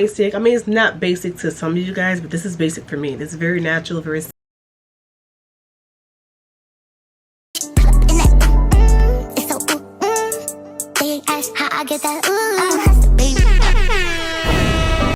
basic. I mean, it's not basic to some of you guys, but this is basic for me. This is very natural, very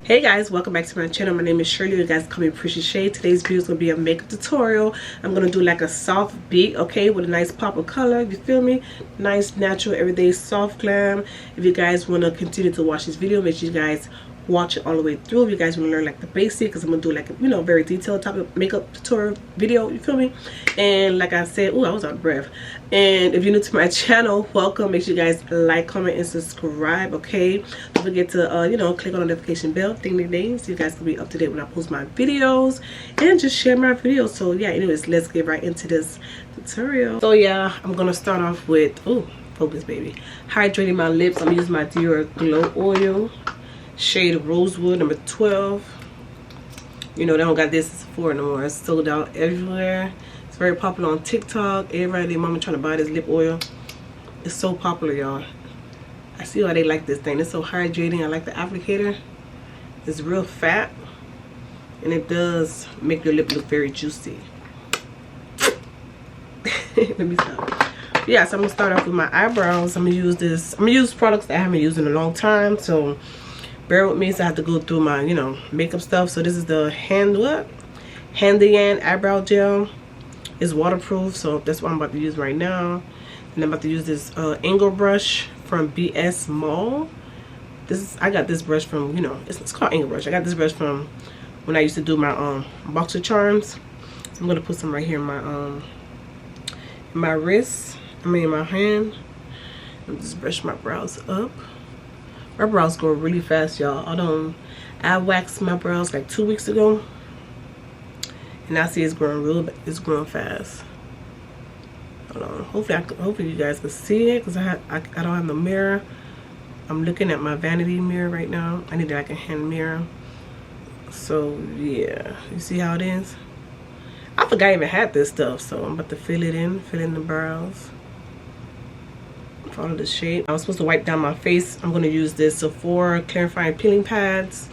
Hey guys, welcome back to my channel. My name is Shirley. You guys call me Prissyshay. Today's video is going to be a makeup tutorial. I'm going to do like a soft beat, okay, with a nice pop of color. You feel me? Nice, natural, everyday, soft glam. If you guys want to continue to watch this video, make sure you guys watch it all the way through. If you guys want to learn like the basics, because I'm going to do like a, very detailed type of makeup tutorial video. You feel me? And like I said, oh, I was out of breath. And if you're new to my channel, welcome. Make sure you guys like, comment, and subscribe, okay? Don't forget to click on the notification bell, ding ding ding, so you guys can be up to date when I post my videos, and just share my videos. So yeah, anyways, let's get right into this tutorial. So yeah, I'm gonna start off with focus baby, hydrating my lips. I'm using my Dior Glow Oil, shade Rosewood, number 12. You know, they don't got this at Sephora no more. It's sold out everywhere. It's very popular on TikTok. Everybody, their mama trying to buy this lip oil. It's so popular, y'all. I see why they like this thing. It's so hydrating. I like the applicator. It's real fat, and it does make your lip look very juicy. Let me stop. Yeah, so I'm gonna start off with my eyebrows. I'm gonna use this. I'm gonna use products that I haven't used in a long time, so bear with me. So I have to go through my makeup stuff. So this is the Handy Eyebrow Gel. It's waterproof, so that's what I'm about to use right now. And I'm about to use this angle brush from BS Mall. I got this brush from, it's called angle brush. I got this brush from when I used to do my boxer charms. So I'm gonna put some right here in my wrist. In my hand. And just brush my brows up. My brows go really fast, y'all. I waxed my brows like 2 weeks ago, and I see it's growing fast. Hold on. Hopefully you guys can see it, because I don't have no mirror. I'm looking at my vanity mirror right now. I need like a hand mirror. So yeah, you see how it is? I forgot I even had this stuff, so I'm about to fill in the brows. Follow the shape. I was supposed to wipe down my face. I'm going to use this Sephora clarifying peeling pads.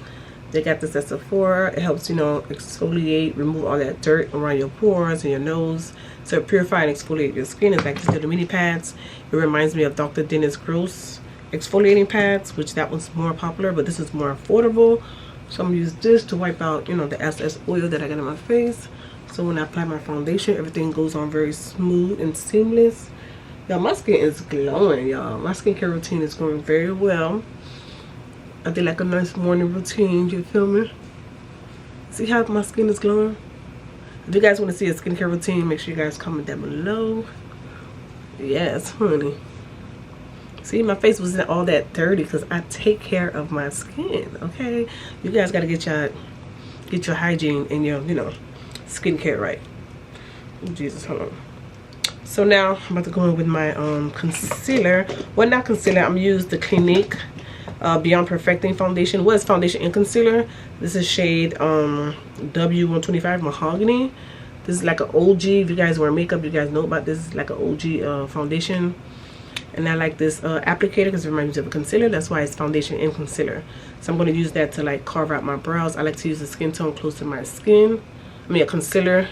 They got this at Sephora. It helps, exfoliate, remove all that dirt around your pores and your nose. So purify and exfoliate your skin. It's like these little mini pads. It reminds me of Dr. Dennis Gross exfoliating pads, which that one's more popular, but this is more affordable. So I'm going to use this to wipe out, the excess oil that I got on my face. So when I apply my foundation, everything goes on very smooth and seamless. Y'all, my skin is glowing, y'all. My skincare routine is going very well. I did like a nice morning routine, you feel me? See how my skin is glowing? If you guys want to see a skincare routine, make sure you guys comment down below. Yes, honey. See, my face wasn't all that dirty because I take care of my skin, okay? You guys got to get your hygiene and your, skincare right. Oh, Jesus, hold on. So now I'm about to go in with my concealer. Well, not concealer. I'm gonna use the Clinique Beyond Perfecting foundation. Well, it's foundation and concealer. This is shade W125 Mahogany. This is like an OG. If you guys wear makeup, you guys know about this. It's like an OG foundation. And I like this applicator because it reminds me of a concealer. That's why it's foundation and concealer. So I'm going to use that to like carve out my brows. I like to use the skin tone close to my skin. A concealer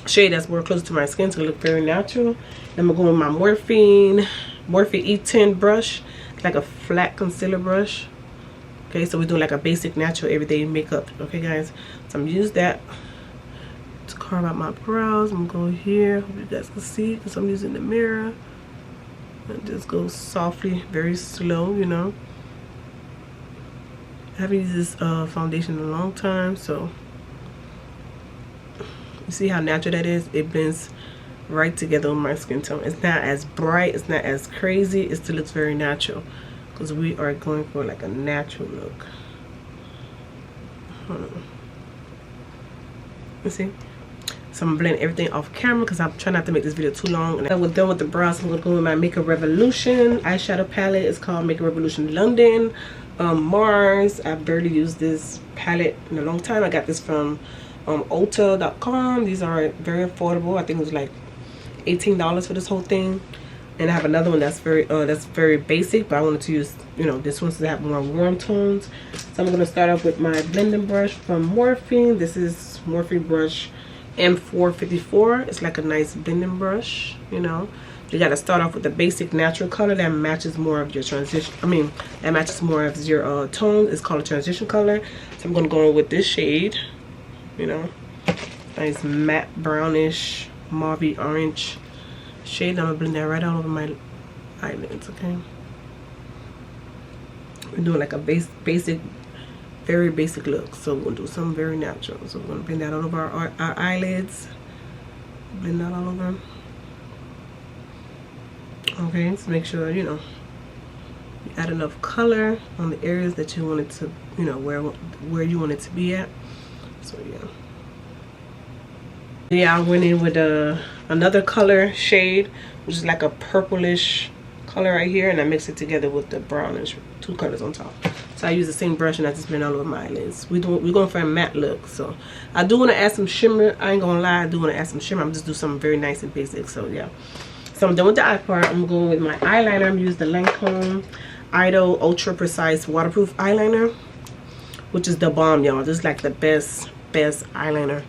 shade that's more close to my skin to look very natural. And I'm going to go with my Morphe E10 brush. It's like a flat concealer brush. Okay, so we're doing like a basic natural everyday makeup. Okay, guys. So I'm going to use that to carve out my brows. I'm going to go here. Hope you guys can see because I'm using the mirror. And just go softly, very slow, I haven't used this foundation in a long time, so you see how natural that is? It blends right together on my skin tone. It's not as bright, it's not as crazy, it still looks very natural because we are going for like a natural look. Hold on. You see? So I'm blending everything off camera because I'm trying not to make this video too long. And we're done with the brows. I'm going to go with my Makeup Revolution eyeshadow palette. It's called Makeup Revolution London. Mars. I barely used this palette in a long time. I got this from Ulta.com. These are very affordable. I think it was like $18 for this whole thing. And I have another one that's very basic, but I wanted to use, you know, this one to have more warm tones. So I'm going to start off with my blending brush from Morphe. This is Morphe brush M454. It's like a nice blending brush, you know. You got to start off with the basic natural color that matches more of your transition. I mean, that matches more of your tone. It's called a transition color. So I'm going to go with this shade, you know, nice matte brownish mauve orange shade. I'm gonna blend that right all over my eyelids. Okay, we're doing like a basic, very basic look, so we're gonna do something very natural. So we're gonna blend that all over our eyelids, blend that all over. Okay, so make sure, you know, you add enough color on the areas that you want it to, you know, where you want it to be at. So yeah, I went in with another color shade, which is like a purplish color right here, and I mixed it together with the brownish, two colors on top. So I use the same brush and I just blend all over my eyelids. We're going for a matte look. So I do want to add some shimmer. I ain't gonna lie, I do want to add some shimmer. I'm just do something very nice and basic. So yeah. So I'm done with the eye part. I'm going with my eyeliner. I'm using the Lancome Idol Ultra Precise Waterproof Eyeliner, which is the bomb, y'all. This is like the best eyeliner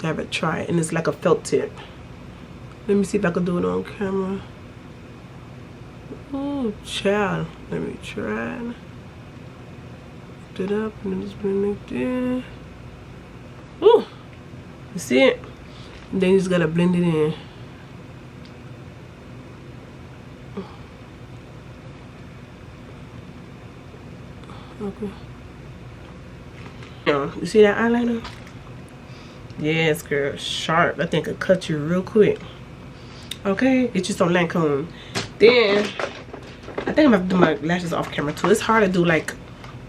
to ever try, and it's like a felt tip. Let me see if I can do it on camera. Oh child, let me try it. Lift it up and then just bring it there. Ooh, you see it? And then you just gotta blend it in. Okay. You see that eyeliner? Yes, girl, sharp. I think it'll cut you real quick. Okay, get you some Lancome. Then I think I'm gonna do my lashes off camera too. It's hard to do like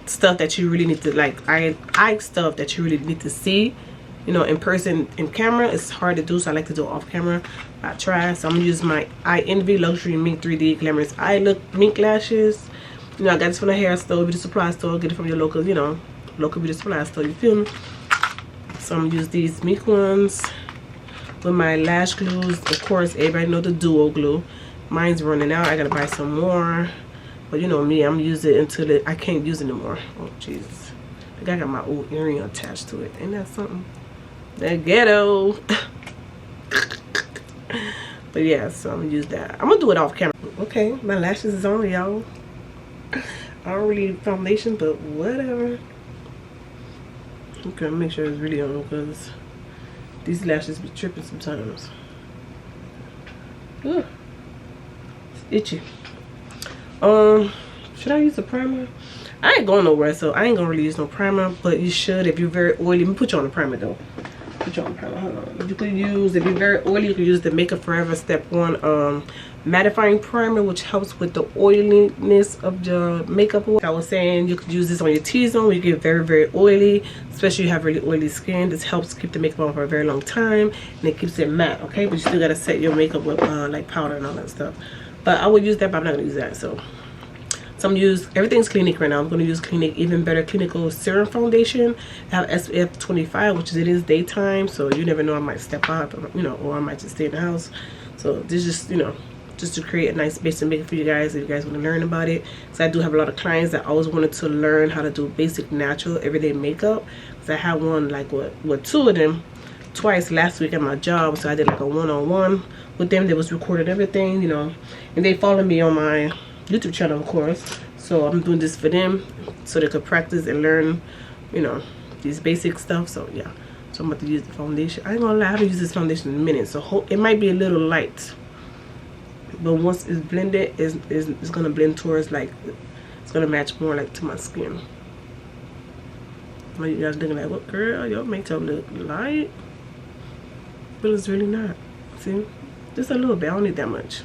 stuff that you really need to, like eye stuff that you really need to see, you know, in person. In camera it's hard to do, so I like to do it off camera. I try. So I'm gonna use my Eye Envy Luxury Mink 3D Glamorous Eye Look Mink lashes. You know, I got this from the hair store, beauty supply store. Get it from your local, you know, local beauty supply store. You feel me? So I'm gonna use these Mink ones with my lash glues. Of course, everybody know the duo glue. Mine's running out. I gotta buy some more. But you know me, I'm using it until I can't use it anymore. Oh Jesus! I got my old earring attached to it. Ain't that something? That ghetto. But yeah, so I'm gonna use that. I'm gonna do it off camera. Okay, my lashes is on, y'all. I don't really need foundation, but whatever. Okay, make sure it's really on because these lashes be tripping sometimes. Ugh. It's itchy. Should I use a primer? I ain't going nowhere, so I ain't gonna really use no primer, but you should if you're very oily. Let me put you on a primer though. Put you on a primer. Hold on. You could use, if you're very oily, you could use the Makeup Forever Step 1 Mattifying Primer, which helps with the oiliness of your makeup. I was saying you could use this on your T-zone when you get very oily, especially if you have really oily skin. This helps keep the makeup on for a very long time, and it keeps it matte. Okay, but you still gotta set your makeup with like powder and all that stuff. But I would use that, but I'm not gonna use that. So I'm gonna use, everything's Clinique right now. I'm gonna use Clinique Even Better Clinical Serum Foundation. I have SPF 25, which is, it is daytime, so you never know, I might step out, you know, or I might just stay in the house. So this is just, you know, just to create a nice basic makeup for you guys if you guys want to learn about it. So I do have a lot of clients that always wanted to learn how to do basic natural everyday makeup. So I had one like what two of them twice last week at my job. So I did like a one-on-one with them. They was recording everything, you know, and they follow me on my YouTube channel, of course. So I'm doing this for them so they could practice and learn, you know, these basic stuff. So yeah, so I'm about to use the foundation. I ain't gonna lie, I haven't used this foundation in a minute, so it might be a little light, but once it's blended, it's gonna blend towards, like, it's gonna match more like to my skin. You guys looking like, what, girl, your makeup look light, but it's really not. See, just a little bit. I don't need that much.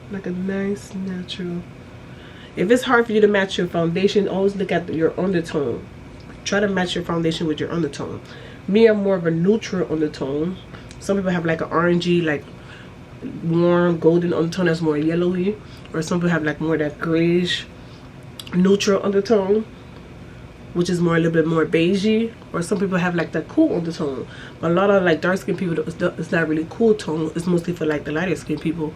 Like a nice natural. If it's hard for you to match your foundation, always look at your undertone. Try to match your foundation with your undertone. Me, I'm more of a neutral undertone. Some people have like an orangey, like warm golden undertone that's more yellowy, or some people have like more that grayish neutral undertone, which is more a little bit more beigey, or some people have like that cool undertone. But a lot of like dark skin people, it's not really cool tone. It's mostly for like the lighter skin people.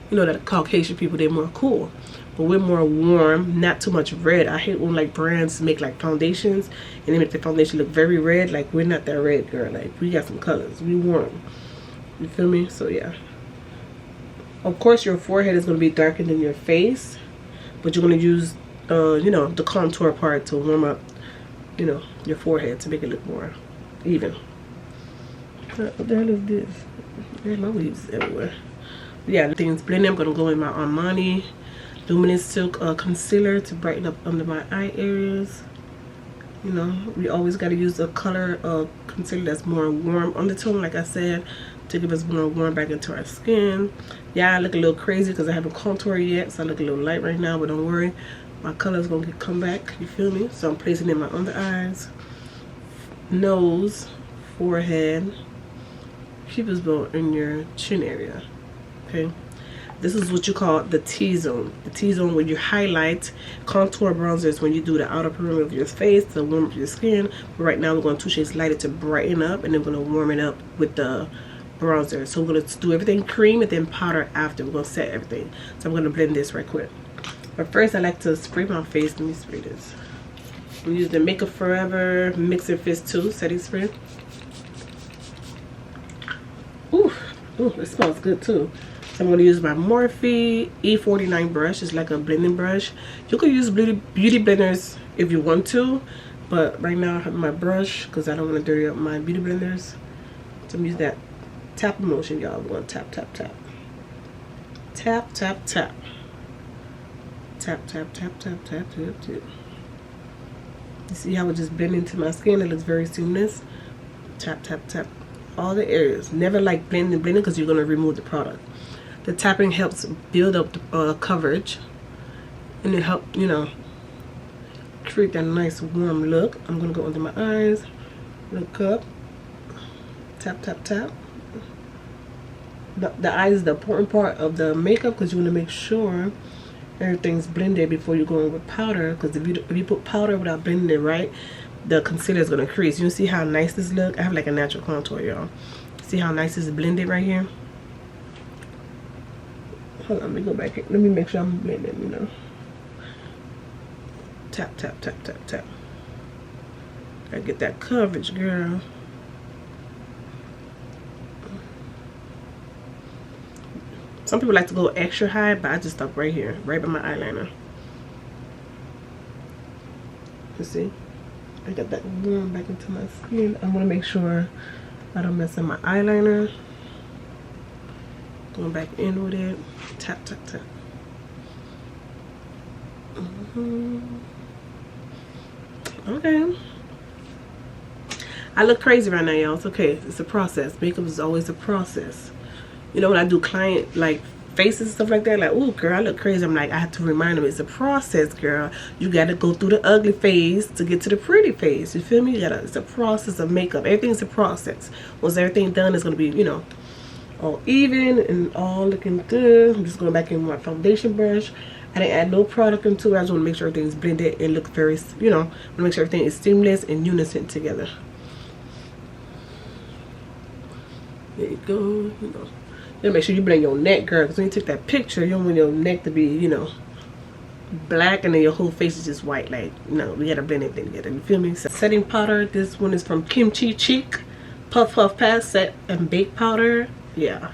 you know, that Caucasian people, they're more cool. But we're more warm, not too much red. I hate when like brands make like foundations and they make the foundation look very red. Like, we're not that red, girl. Like, we got some colors. We warm. You feel me? So yeah. Of course, your forehead is going to be darker than your face, but you're going to use, you know, the contour part to warm up, you know, your forehead to make it look more even. What the hell is this? There's my weaves everywhere. Yeah, the things blending. I'm going to go in my Armani Luminous Silk concealer to brighten up under my eye areas. You know, we always got to use a color concealer that's more warm undertone, like I said, to give us more warm back into our skin. Yeah, I look a little crazy because I haven't contoured yet, so I look a little light right now, but don't worry, my color is going to come back, you feel me? So I'm placing it in my under eyes, nose, forehead, cupid's bow, in your chin area. Okay, this is what you call the T-zone. The T-zone, where you highlight, contour bronzers when you do the outer perimeter of your face to warm up your skin. But right now we're going 2 shades lighter to brighten up, and then we're going to warm it up with the bronzer. So we're going to do everything cream and then powder after. We're going to set everything. So I'm going to blend this right quick. But first I like to spray my face. Let me spray this. I'm using the Makeup Forever Mix and Fist 2 setting spray. Ooh, it smells good too. So I'm going to use my Morphe E49 brush. It's like a blending brush. You can use beauty blenders if you want to, but right now I have my brush because I don't want to dirty up my beauty blenders. So I'm using that tap motion, y'all. We're going to tap, tap, tap. Tap, tap, tap. Tap, tap, tap, tap, tap, tap, tap. You see how it just blends into my skin? It looks very seamless. Tap, tap, tap. All the areas. Never like blending because you're going to remove the product. The tapping helps build up the coverage, and it helps, you know, create that nice warm look. I'm going to go under my eyes, look up, tap, tap, tap. The eyes is the important part of the makeup because you want to make sure everything's blended before you go in with powder, because if you put powder without blending it right, the concealer is going to crease. You see how nice this look? I have like a natural contour, y'all. See how nice this is blended right here? Hold on, let me go back here. Let me make sure I'm blending, you know. Tap, tap, tap, tap, tap. Gotta get that coverage, girl. Some people like to go extra high, but I just stop right here, right by my eyeliner. You see? I got that warm back into my skin. I'm gonna make sure I don't mess up my eyeliner. Going back in with it. Tap, tap, tap. Okay. I look crazy right now, y'all. It's okay. It's a process. Makeup is always a process. You know, when I do client like faces and stuff like that, like, oh girl, I look crazy. I'm like, I have to remind them it's a process, girl. You gotta go through the ugly phase to get to the pretty phase. You feel me? It's a process of makeup. Everything's a process. Once everything done, it's gonna be, you know, all even and all looking good. I'm just going back in with my foundation brush. I didn't add no product into it. I just want to make sure everything's blended and look very, you know, want to make sure everything is seamless and unison together. There you go. You know, you make sure you blend your neck, girl, because when you take that picture, you don't want your neck to be, you know, black and then your whole face is just white. Like, no, we gotta blend everything together. You feel me? So, setting powder. This one is from Kimchi Cheek Puff Puff Pass Set and Bake Powder. Yeah,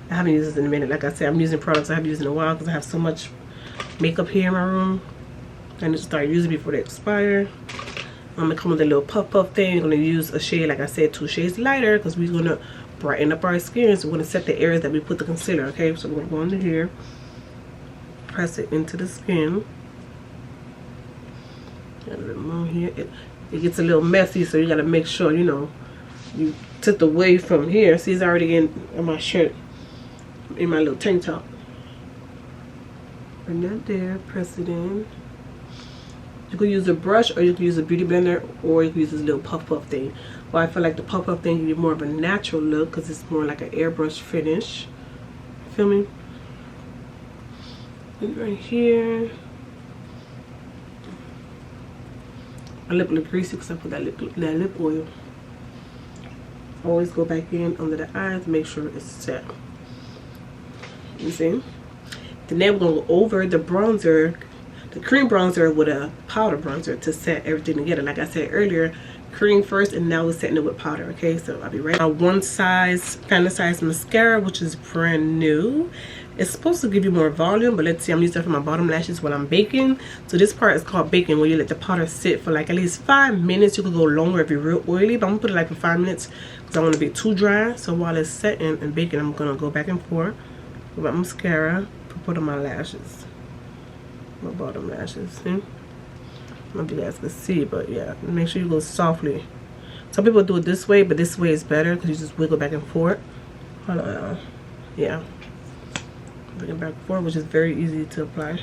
I haven't used this in a minute. Like I said, I'm using products I haven't used in a while because I have so much makeup here in my room. I need to start using before they expire. I'm gonna come with a little puff puff thing. I'm gonna use a shade, like I said, 2 shades lighter because we're gonna brighten up our skin. So we're gonna set the areas that we put the concealer. Okay, so we're gonna go under here, press it into the skin. Got a little more here. It gets a little messy, so you gotta make sure, you know, you took the wave from here. See, it's already in my shirt, in my little tank top. Bring that there, press it in. You can use a brush or you can use a beauty blender, or you can use this little puff puff thing. Well, I feel like the puff puff thing gives you more of a natural look because it's more like an airbrush finish. Feel me? And right here. My lip look greasy because I put that lip oil. Always go back in under the eyes, make sure it's set. You see? Then we're gonna go over the bronzer, the cream bronzer, with a powder bronzer to set everything together. Like I said earlier, cream first, and now we're setting it with powder. Okay, so I'll be right. One size Panda size mascara, which is brand new. It's supposed to give you more volume, but let's see, I'm using it for my bottom lashes while I'm baking. So this part is called baking, where you let the powder sit for like at least 5 minutes. You could go longer if you're real oily, but I'm gonna put it like for 5 minutes because I don't want to be too dry. So while it's setting and baking, I'm gonna go back and forth with my mascara, put on my lashes, my bottom lashes. See? I don't know if you guys can see, but yeah, make sure you go softly. Some people do it this way, but this way is better because you just wiggle back and forth. Hold on, yeah. Bring it back and forth, which is very easy to apply.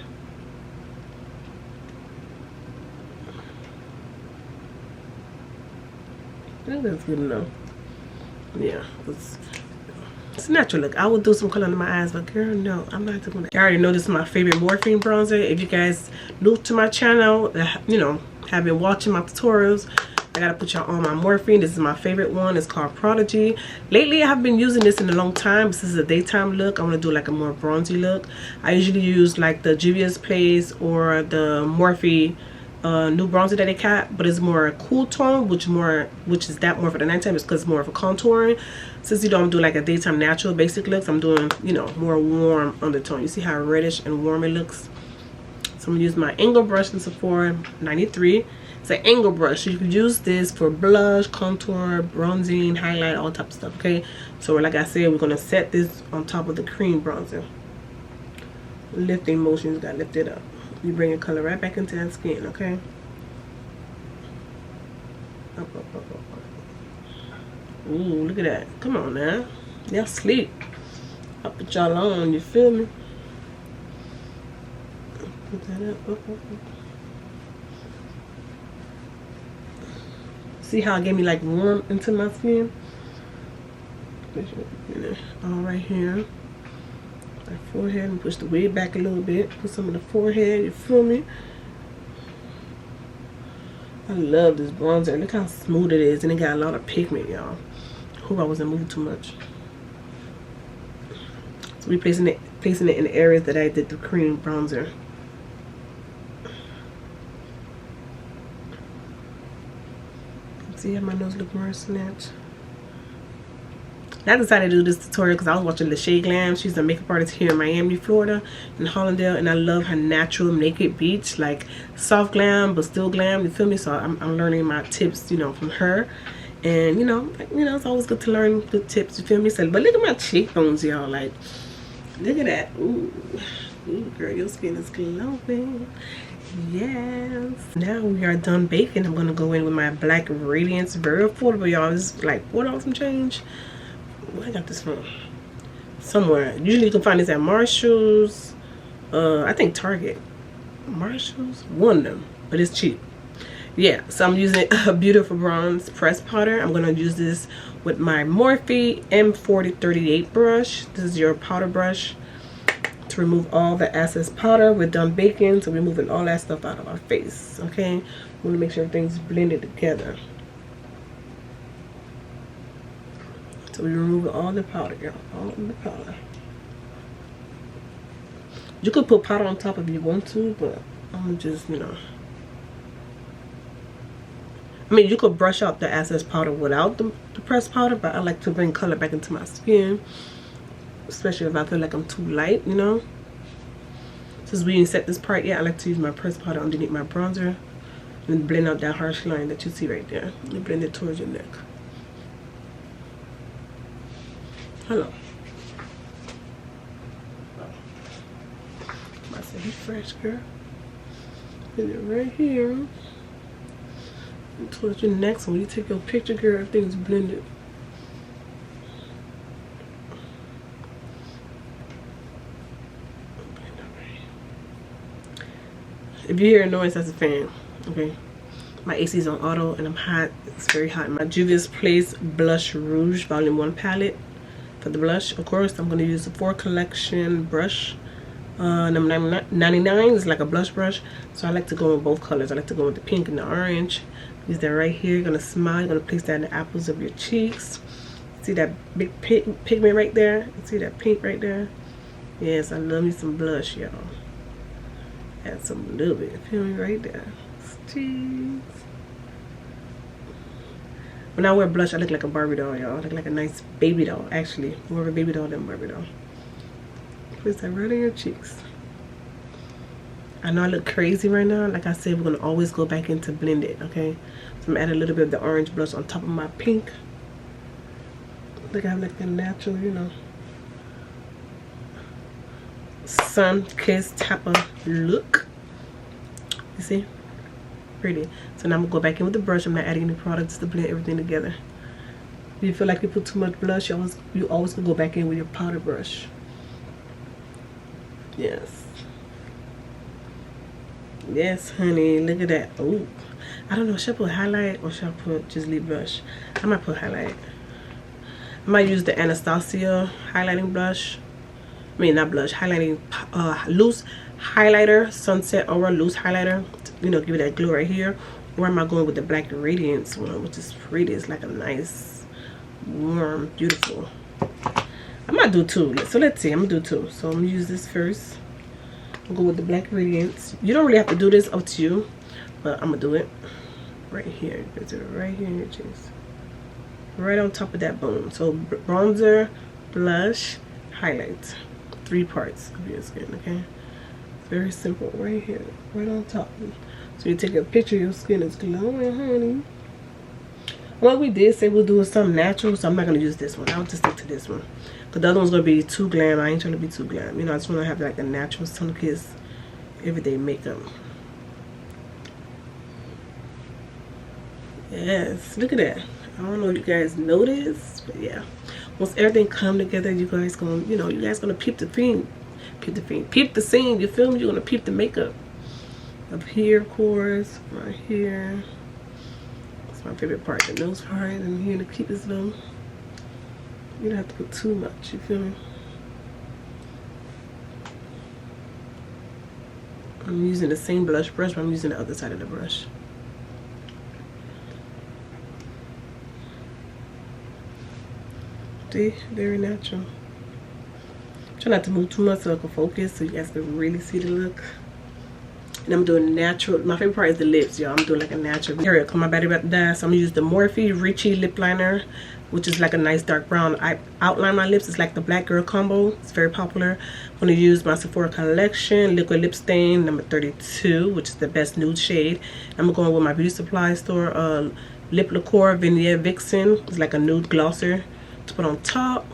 I think that's good enough. Yeah, it's a natural look. I would do some color under my eyes, but girl, no, I'm not doing that. I already know this is my favorite Morphine bronzer. If you guys new to my channel, you know, have been watching my tutorials, I gotta put y'all on my Morphine. This is my favorite one. It's called Prodigy. Lately, I have been using this in a long time. This is a daytime look. I want to do like a more bronzy look. I usually use like the Juvia's Place or the Morphe new bronzer that they got, but it's more cool tone, which is that more for the nighttime. It's because it's more of a contouring. Since you don't do like a daytime natural basic looks, I'm doing, you know, more warm undertone. You see how reddish and warm it looks? So I'm gonna use my angle brush in Sephora 93. It's an angle brush, so you can use this for blush, contour, bronzing, highlight, all type of stuff. Okay, so like I said, we're gonna set this on top of the cream bronzer. Lifting motions, gotta lift it up. You bring your color right back into that skin. Okay, up, up, up, up, up. Ooh, look at that. Come on now, y'all sleep. I'll put y'all on, you feel me? Put that up, up, up, up. See how it gave me like warm into my skin? All right here. My forehead, and push the wig back a little bit. Put some of the forehead, you feel me? I love this bronzer. Look how smooth it is, and it got a lot of pigment, y'all. Hope I wasn't moving too much. So we placing it in the areas that I did the cream bronzer. See how my nose look more snatched. I decided to do this tutorial because I was watching Lachey Glam. She's a makeup artist here in Miami, Florida, in Hollandale, and I love her natural naked beach, like soft glam but still glam. You feel me? So I'm learning my tips, you know, from her, and you know, it's always good to learn good tips. You feel me? So, but look at my cheekbones, y'all. Like, look at that. Ooh, ooh, girl, your skin is glowing. Yes. Now we are done baking. I'm gonna go in with my Black Radiance. Very affordable, y'all. It's like $4 some change. Where I got this from? Somewhere. Usually you can find this at Marshall's. I think Target. Marshall's? One of them. But it's cheap. Yeah. So I'm using a Beautiful Bronze press powder. I'm gonna use this with my Morphe M4038 brush. This is your powder brush. To remove all the excess powder. We're done baking, so we're moving all that stuff out of our face. Okay, we want to make sure everything's blended together. So we remove all the powder, y'all. All of the powder. You could put powder on top if you want to, but I'm just, you know. I mean, you could brush out the excess powder without the pressed powder, but I like to bring color back into my skin. Especially if I feel like I'm too light, you know. Since we didn't set this part yet, I like to use my pressed powder underneath my bronzer and blend out that harsh line that you see right there. And blend it towards your neck. Hello. I said, be fresh, girl. Put it right here. And towards your neck, so when you take your picture, girl, everything's blended. If you hear a noise, that's a fan. Okay, my AC is on auto and I'm hot. It's very hot. My Juvia's Place Blush Rouge Volume 1 palette for the blush. Of course, I'm going to use the 4 collection brush. Number 99 is like a blush brush. So I like to go in both colors. I like to go with the pink and the orange. Use that right here. You're going to smile. You're going to place that in the apples of your cheeks. See that big pigment right there? See that pink right there? Yes, I love me some blush, y'all. Add some little bit. Feel me right there. Jeez. When I wear blush, I look like a Barbie doll, y'all. I look like a nice baby doll, actually. More of a baby doll than Barbie doll. Place that right on your cheeks. I know I look crazy right now. Like I said, we're going to always go back in to blend it, okay? So I'm going to add a little bit of the orange blush on top of my pink. Look, I have like a natural, you know, sun-kissed type of look. You see? Pretty. So now I'm going to go back in with the brush. I'm not adding any products to blend everything together. If you feel like you put too much blush, you always can go back in with your powder brush. Yes. Yes, honey. Look at that. Ooh. I don't know. Should I put highlight or should I put just leave blush? I might put highlight. I might use the Anastasia highlighting blush. I mean, not blush. Highlighting loose highlighter. Sunset Aura loose highlighter. You know, give it that glow right here. Or am I going with the Black Radiance one, which is pretty. It's like a nice, warm, beautiful. I might do two. So let's see. I'm going to do two. So I'm going to use this first. I'll go with the Black Radiance. You don't really have to do this, up to you. But I'm going to do it right here. You can do it right here in your cheeks. Right on top of that bone. So bronzer, blush, highlight. 3 parts of your skin, okay? Very simple. Right here. Right on top. So you take a picture, your skin is glowing, honey. Well, we did say we'll do something natural, so I'm not going to use this one. I'll just stick to this one. Because the other one's going to be too glam. I ain't trying to be too glam. You know, I just want to have like a natural sun-kissed everyday makeup. Yes, look at that. I don't know if you guys notice, but yeah. Once everything come together, you guys gonna, you know, you guys gonna peep the scene. Peep the scene, you feel me? You're gonna peep the makeup. Up here, of course, right here. That's my favorite part, the nose part, and here to keep this low. You don't have to put too much, you feel me? I'm using the same blush brush, but I'm using the other side of the brush. See? Very natural. Try not to move too much so I can focus so you guys can really see the look. And I'm doing natural. My favorite part is the lips, y'all. I'm doing like a natural. Here, come my battery about to die. So I'm gonna use the Morphe Richie lip liner, which is like a nice dark brown. I outline my lips. It's like the Black Girl combo. It's very popular. I'm gonna use my Sephora collection liquid lip stain number 32, which is the best nude shade. I'm going with my beauty supply store lip liqueur Vignette Vixen. It's like a nude glosser to put on top.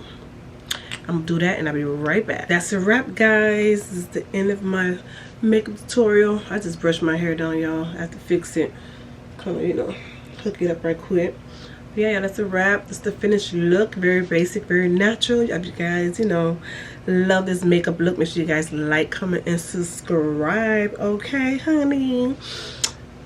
I'm gonna do that and I'll be right back. That's a wrap, guys. This is the end of my makeup tutorial. I just brushed my hair down, y'all. I have to fix it, kind of, you know, hook it up right quick. But yeah, that's a wrap. That's the finished look. Very basic, very natural. If you guys, you know, love this makeup look, make sure you guys like, comment, and subscribe. Okay, honey.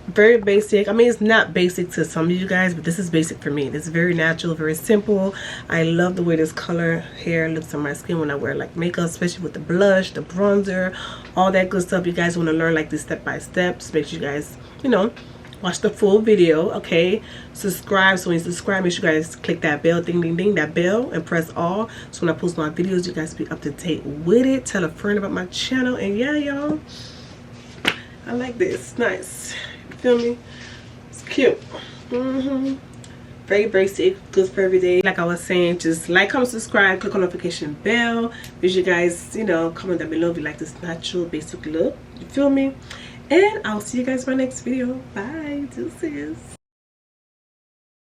Very basic. I mean, it's not basic to some of you guys, but this is basic for me. This is very natural, very simple. I love the way this color hair looks on my skin when I wear like makeup, especially with the blush, the bronzer, all that good stuff. You guys want to learn like this step by step, so make sure you guys, you know, watch the full video. Okay, subscribe. So when you subscribe, make sure you guys click that bell, ding ding ding, that bell, and press all, so when I post my videos you guys be up to date with it. Tell a friend about my channel. And yeah, y'all, I like this. Nice. Feel me? It's cute. Very basic, good for every day. Like I was saying, just like, comment, subscribe, click on notification bell. Make sure you guys, you know, comment down below if you like this natural basic look. You feel me? And I'll see you guys in my next video. Bye. Deuces.